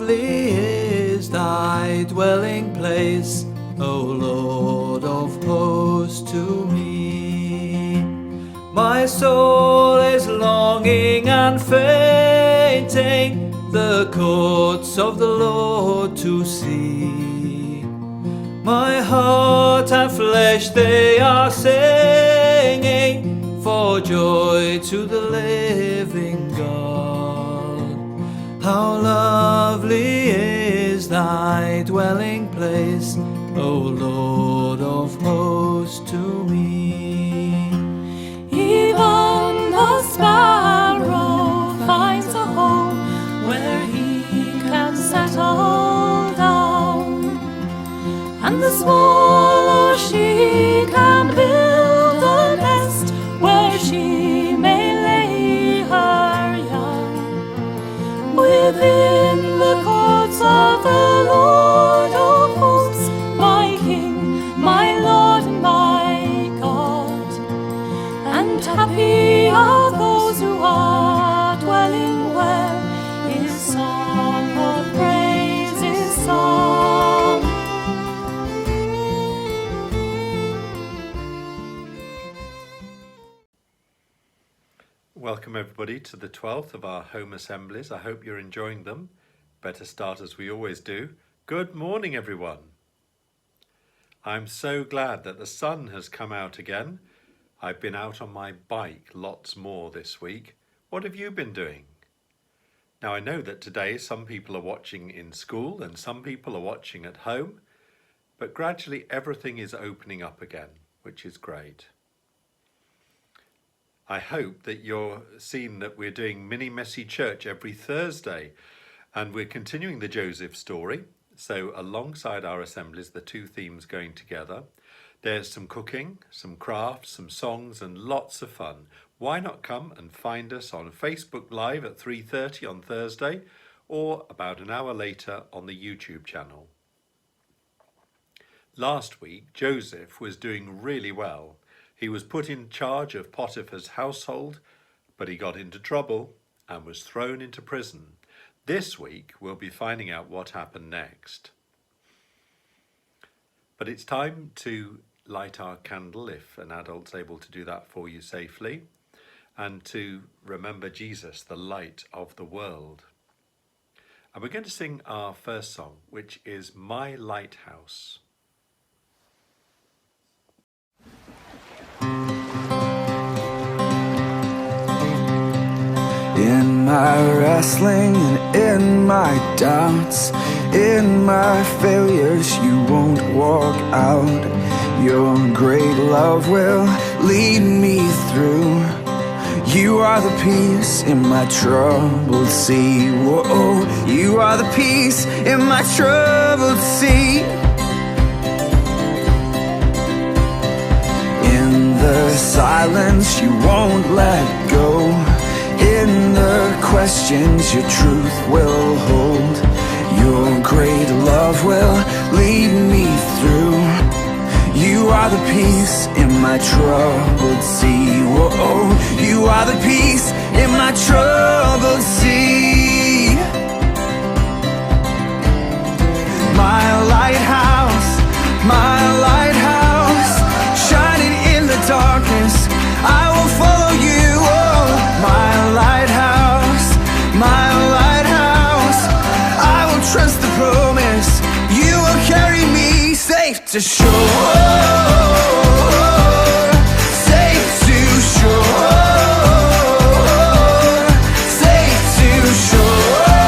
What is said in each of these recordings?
lovely is thy dwelling place, O Lord of hosts, to me. My soul is longing and fainting, the courts of the Lord to see. My heart and flesh, they are singing for joy to the living God. How lovely is thy dwelling place, O Lord of hosts, to me. Even the sparrow finds a home where he can settle down, and the swallow, she can build a nest where she may lay her young. Within the courts of the Lord of hosts, my King, my Lord, my God. And happy are those who are dwelling where his song of praise is sung. Welcome everybody to the 12th of our home assemblies. I hope you're enjoying them. Better start as we always do. Good morning everyone. I'm so glad that the sun has come out again. I've been out on my bike lots more this week. What have you been doing? Now I know that today some people are watching in school and some people are watching at home, but gradually everything is opening up again, which is great. I hope that you're seeing that we're doing Mini Messy Church every Thursday, and we're continuing the Joseph story. So alongside our assemblies, the two themes going together. There's some cooking, some crafts, some songs, and lots of fun. Why not come and find us on Facebook Live at 3:30 on Thursday, or about an hour later on the YouTube channel. Last week, Joseph was doing really well. He was put in charge of Potiphar's household, but he got into trouble and was thrown into prison. This week, we'll be finding out what happened next. But it's time to light our candle, if an adult's able to do that for you safely, and to remember Jesus, the light of the world. And we're going to sing our first song, which is My Lighthouse. In my wrestling and in my doubts, in my failures, you won't walk out. Your great love will lead me through. You are the peace in my troubled sea. Whoa, you are the peace in my troubled sea. In the silence, you won't let go. In the questions, your truth will hold. Your great love will lead me through. You are the peace in my troubled sea. Whoa, you are the peace in my troubled sea. My lighthouse, shining in the darkness, I will follow you. Oh, my lighthouse, I will trust the promise. You will carry me safe to shore, safe to shore, safe to shore,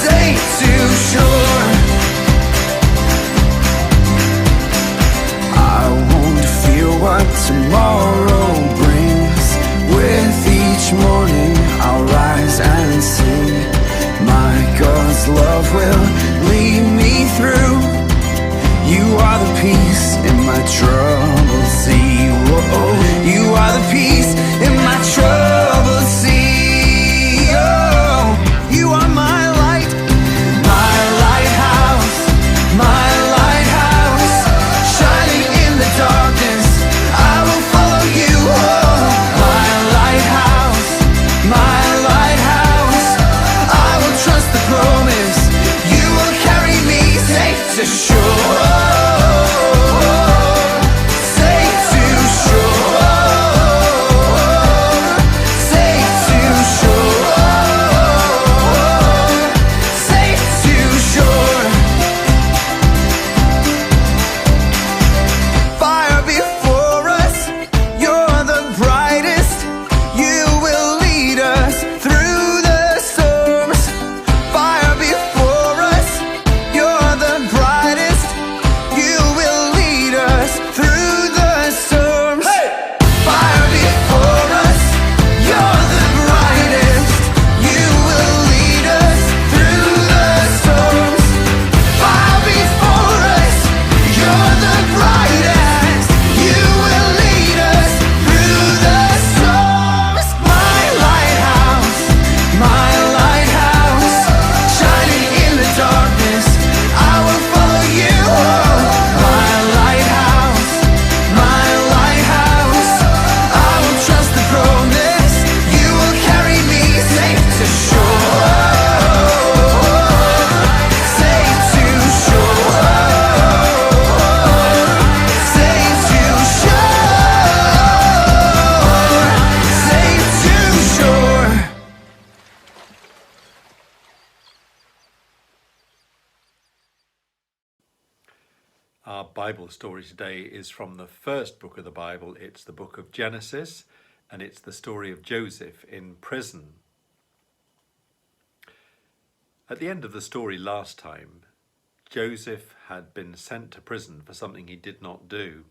safe to shore. I won't fear what tomorrow brings. With each morning I'll rise and sing. My God's love will lead me through. Our Bible story today is from the first book of the Bible. It's the book of Genesis, and it's the story of Joseph in prison. At the end of the story last time, Joseph had been sent to prison for something he did not do.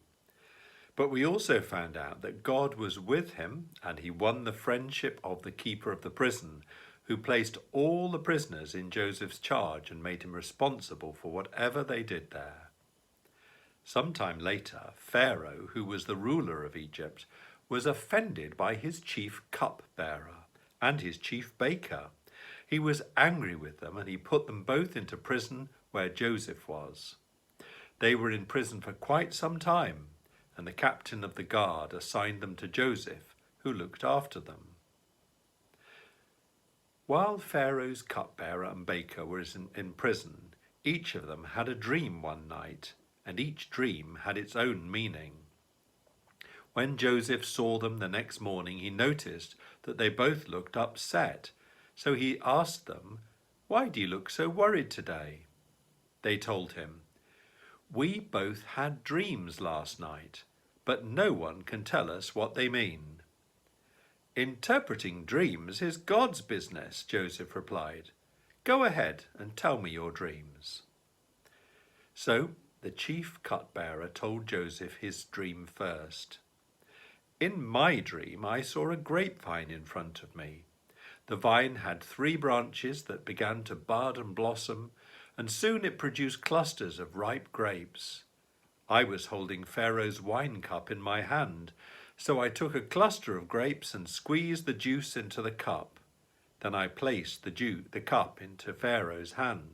But we also found out that God was with him, and he won the friendship of the keeper of the prison, who placed all the prisoners in Joseph's charge and made him responsible for whatever they did there. Sometime later, Pharaoh, who was the ruler of Egypt, was offended by his chief cupbearer and his chief baker. He was angry with them, and he put them both into prison where Joseph was. They were in prison for quite some time, and the captain of the guard assigned them to Joseph, who looked after them. While Pharaoh's cupbearer and baker were in prison, each of them had a dream one night, and each dream had its own meaning. When Joseph saw them the next morning, he noticed that they both looked upset. So he asked them, "Why do you look so worried today?" They told him, "We both had dreams last night, but no one can tell us what they mean." "Interpreting dreams is God's business," Joseph replied. "Go ahead and tell me your dreams." So the chief cupbearer told Joseph his dream first. "In my dream, I saw a grapevine in front of me. The vine had 3 branches that began to bud and blossom, and soon it produced clusters of ripe grapes. I was holding Pharaoh's wine cup in my hand, so I took a cluster of grapes and squeezed the juice into the cup. Then I placed the cup into Pharaoh's hand."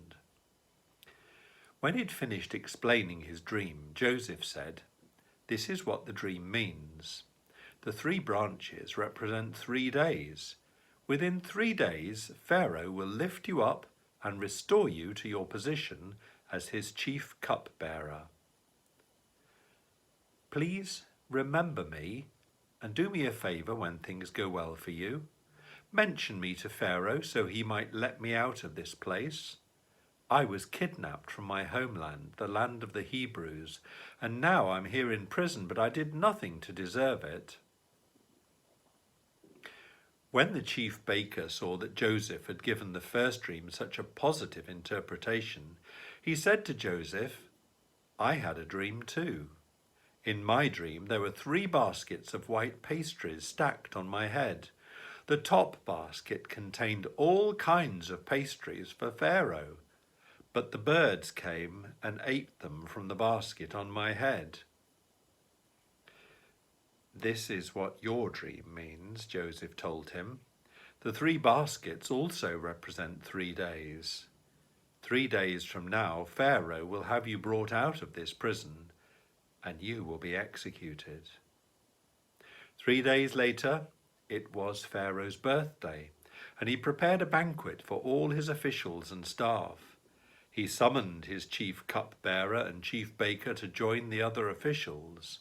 When he'd finished explaining his dream, Joseph said, "This is what the dream means. The 3 branches represent 3 days. Within 3 days, Pharaoh will lift you up and restore you to your position as his chief cupbearer. Please remember me and do me a favor when things go well for you. Mention me to Pharaoh so he might let me out of this place. I was kidnapped from my homeland, the land of the Hebrews, and now I'm here in prison, but I did nothing to deserve it." When the chief baker saw that Joseph had given the first dream such a positive interpretation, he said to Joseph, "I had a dream too. In my dream there were 3 baskets of white pastries stacked on my head. The top basket contained all kinds of pastries for Pharaoh, but the birds came and ate them from the basket on my head." "This is what your dream means," Joseph told him. "The 3 baskets also represent 3 days. 3 days from now, Pharaoh will have you brought out of this prison, and you will be executed." 3 days later, it was Pharaoh's birthday, and he prepared a banquet for all his officials and staff. He summoned his chief cupbearer and chief baker to join the other officials.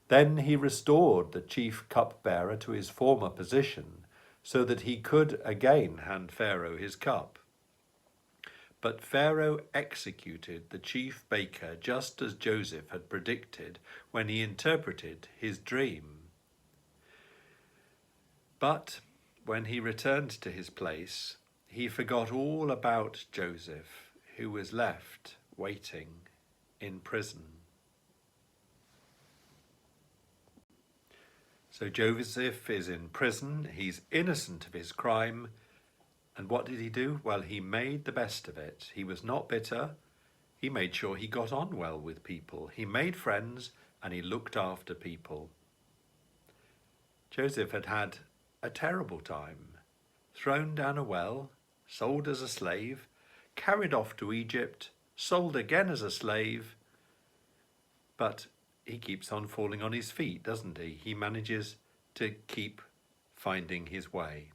Then he restored the chief cupbearer to his former position so that he could again hand Pharaoh his cup. But Pharaoh executed the chief baker just as Joseph had predicted when he interpreted his dream. But when he returned to his place, he forgot all about Joseph, who was left waiting in prison. So Joseph is in prison, he's innocent of his crime, and what did he do? Well, he made the best of it. He was not bitter, he made sure he got on well with people, he made friends, and he looked after people. Joseph had had a terrible time, thrown down a well, sold as a slave, carried off to Egypt, sold again as a slave, but he keeps on falling on his feet, doesn't he? He manages to keep finding his way.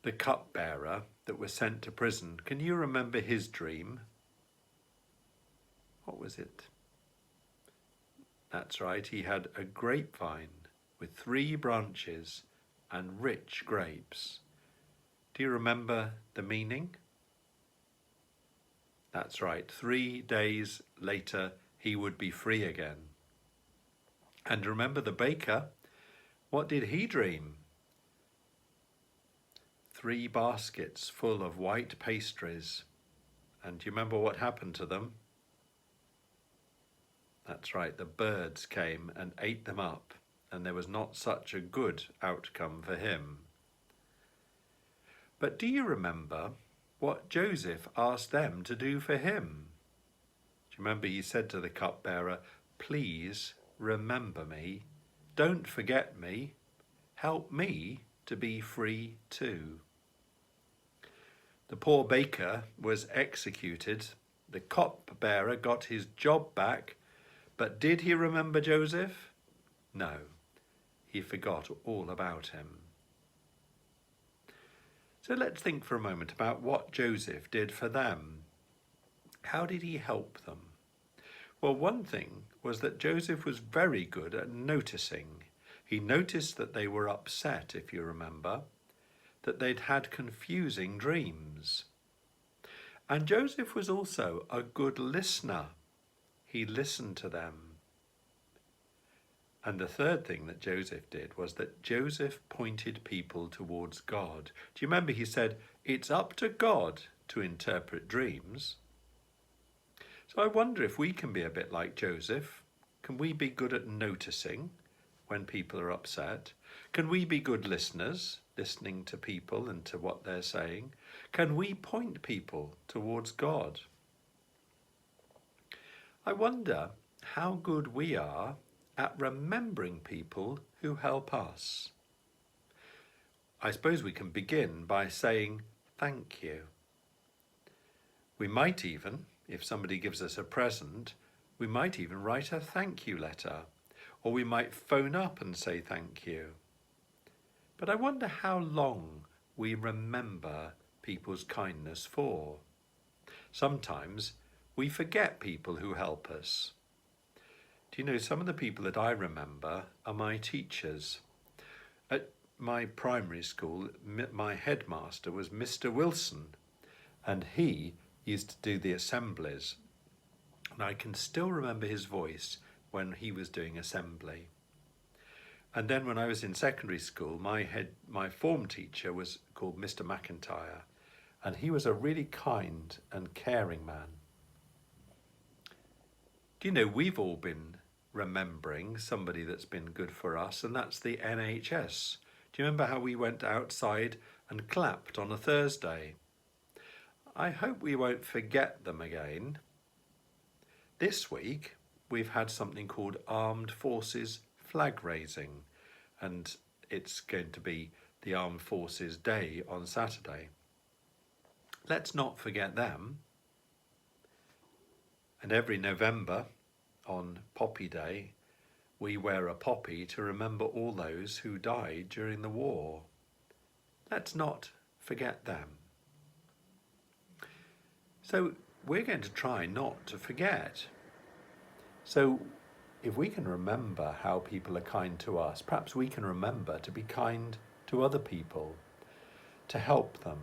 The cupbearer that was sent to prison, can you remember his dream? What was it? That's right, he had a grapevine with 3 branches and rich grapes. Do you remember the meaning? That's right, 3 days later he would be free again. And remember the baker, what did he dream? 3 baskets full of white pastries. And do you remember what happened to them? That's right, the birds came and ate them up, and there was not such a good outcome for him. But do you remember what Joseph asked them to do for him? Do you remember he said to the cupbearer, "Please remember me, don't forget me, help me to be free too." The poor baker was executed, the cupbearer got his job back, but did he remember Joseph? No, he forgot all about him. So let's think for a moment about what Joseph did for them. How did he help them? Well, one thing was that Joseph was very good at noticing. He noticed that they were upset, if you remember, that they'd had confusing dreams. And Joseph was also a good listener. He listened to them. And the third thing that Joseph did was that Joseph pointed people towards God. Do you remember he said, "It's up to God to interpret dreams"? So I wonder if we can be a bit like Joseph. Can we be good at noticing when people are upset? Can we be good listeners, listening to people and to what they're saying? Can we point people towards God? I wonder how good we are at remembering people who help us. I suppose we can begin by saying thank you. We might even, if somebody gives us a present, we might even write a thank you letter, or we might phone up and say thank you. But I wonder how long we remember people's kindness for. Sometimes we forget people who help us. Do you know, some of the people that I remember are my teachers. At my primary school, my headmaster was Mr. Wilson, and he used to do the assemblies. And I can still remember his voice when he was doing assembly. And then when I was in secondary school, my form teacher was called Mr. McIntyre, and he was a really kind and caring man. Do you know, we've all been remembering somebody that's been good for us, and that's the NHS. Do you remember how we went outside and clapped on a Thursday? I hope we won't forget them again. This week, we've had something called Armed Forces Flag Raising, and it's going to be the Armed Forces Day on Saturday. Let's not forget them. And every November, on Poppy Day, we wear a poppy to remember all those who died during the war. Let's not forget them. So we're going to try not to forget. So if we can remember how people are kind to us, perhaps we can remember to be kind to other people, to help them,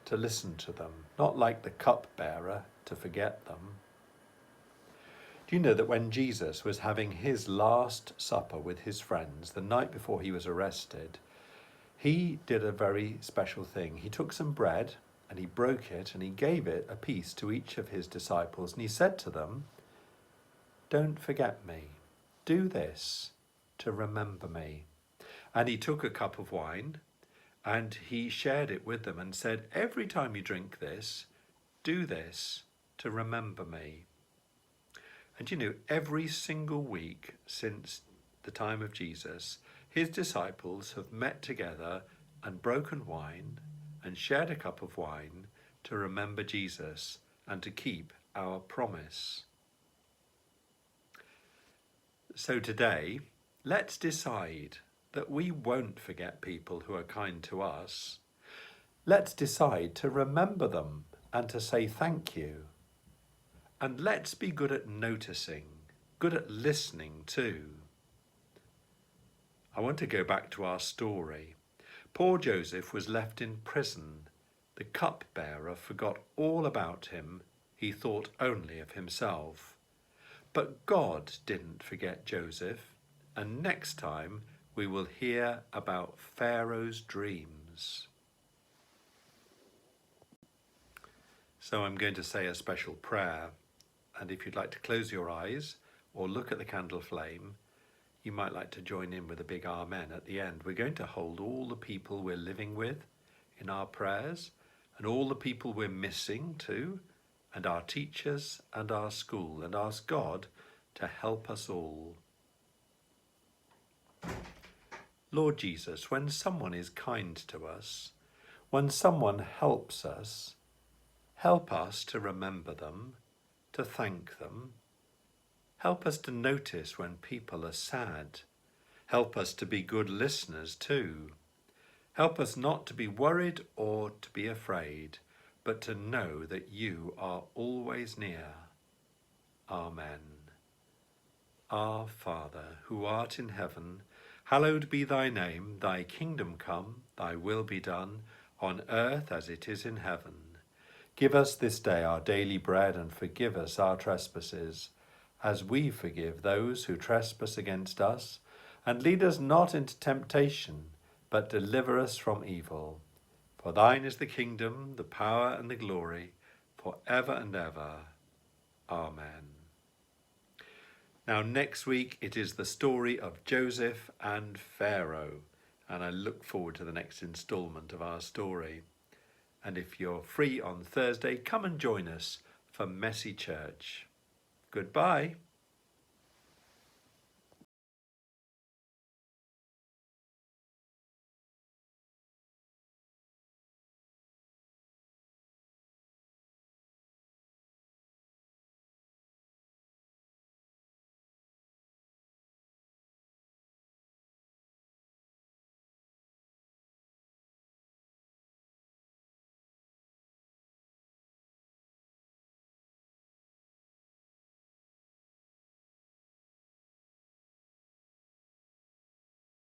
to listen to them, not like the cupbearer, to forget them. Do you know that when Jesus was having his last supper with his friends the night before he was arrested, he did a very special thing. He took some bread and he broke it and he gave it a piece to each of his disciples, and he said to them, "Don't forget me. Do this to remember me." And he took a cup of wine and he shared it with them and said, "Every time you drink this, do this to remember me." And you know, every single week since the time of Jesus, his disciples have met together and broken wine and shared a cup of wine to remember Jesus and to keep our promise. So today, let's decide that we won't forget people who are kind to us. Let's decide to remember them and to say thank you. And let's be good at noticing, good at listening too. I want to go back to our story. Poor Joseph was left in prison. The cupbearer forgot all about him. He thought only of himself. But God didn't forget Joseph, and next time we will hear about Pharaoh's dreams. So I'm going to say a special prayer, and if you'd like to close your eyes or look at the candle flame, you might like to join in with a big amen at the end. We're going to hold all the people we're living with in our prayers, and all the people we're missing too, and our teachers and our school, and ask God to help us all. Lord Jesus, when someone is kind to us, when someone helps us, help us to remember them, to thank them. Help us to notice when people are sad. Help us to be good listeners too. Help us not to be worried or to be afraid, but to know that you are always near. Amen. Our Father, who art in heaven, hallowed be thy name. Thy kingdom come, thy will be done, on earth as it is in heaven. Give us this day our daily bread, and forgive us our trespasses, as we forgive those who trespass against us. And lead us not into temptation, but deliver us from evil. For thine is the kingdom, the power, and the glory, for ever and ever. Amen. Now next week it is the story of Joseph and Pharaoh, and I look forward to the next instalment of our story. And if you're free on Thursday, come and join us for Messy Church. Goodbye.